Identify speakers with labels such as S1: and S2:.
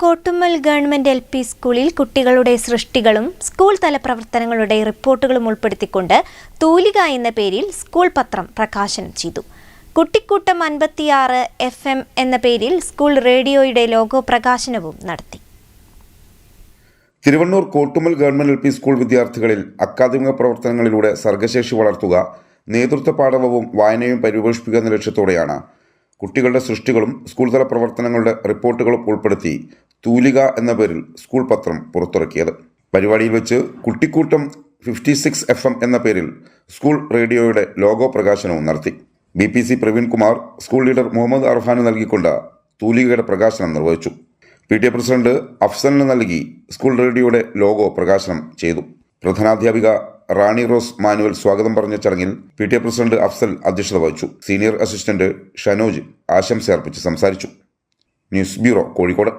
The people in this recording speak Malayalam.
S1: കോട്ടുമ്മൽ ഗവൺമെന്റ് LP സ്കൂളിൽ കുട്ടികളുടെ സൃഷ്ടികളും സ്കൂൾ തല പ്രവർത്തനങ്ങളുടെ റിപ്പോർട്ടുകളും ഉൾപ്പെടുത്തിക്കൊണ്ട് തൂലിക എന്ന പേരിൽ സ്കൂൾ പത്രം പ്രകാശനം ചെയ്തു. കുട്ടിക്കൂട്ടം 56 FM എന്ന പേരിൽ സ്കൂൾ റേഡിയോയുടെ ലോഗോ പ്രകാശനവും നടത്തി.
S2: തിരുവണ്ണൂർ കോട്ടുമ്മൽ ഗവൺമെന്റ് LP സ്കൂൾ വിദ്യാർത്ഥികളിൽ അക്കാദമിക പ്രവർത്തനങ്ങളിലൂടെ സർഗശേഷി വളർത്തുക, നേതൃത്വ പാഠവും വായനയും പരിപോഷിപ്പിക്കുക എന്ന ലക്ഷ്യത്തോടെയാണ് കുട്ടികളുടെ സൃഷ്ടികളും സ്കൂൾ തല പ്രവർത്തനങ്ങളുടെ റിപ്പോർട്ടുകളും ഉൾപ്പെടുത്തി തൂലിക എന്ന പേരിൽ സ്കൂൾ പത്രം പുറത്തിറക്കിയത്. പരിപാടിയിൽ വെച്ച് കുട്ടിക്കൂട്ടം 56 FM എന്ന പേരിൽ സ്കൂൾ റേഡിയോയുടെ ലോഗോ പ്രകാശനവും നടത്തി. BPC Praveen Kumar school leader Muhammad അർഫാന് നൽകിക്കൊണ്ട് തൂലികയുടെ പ്രകാശനം നിർവഹിച്ചു. PTA പ്രസിഡന്റ് അഫ്സലിന് നൽകി സ്കൂൾ റേഡിയോയുടെ ലോഗോ പ്രകാശനം ചെയ്തു. പ്രധാനാധ്യാപിക റാണി റോസ് മാനുവൽ സ്വാഗതം പറഞ്ഞ ചടങ്ങിൽ PTA പ്രസിഡന്റ് അഫ്സൽ അധ്യക്ഷത വഹിച്ചു. സീനിയർ അസിസ്റ്റന്റ് ഷനോജ് ആശംസ അർപ്പിച്ച് സംസാരിച്ചു. News bureau, Kozhikode.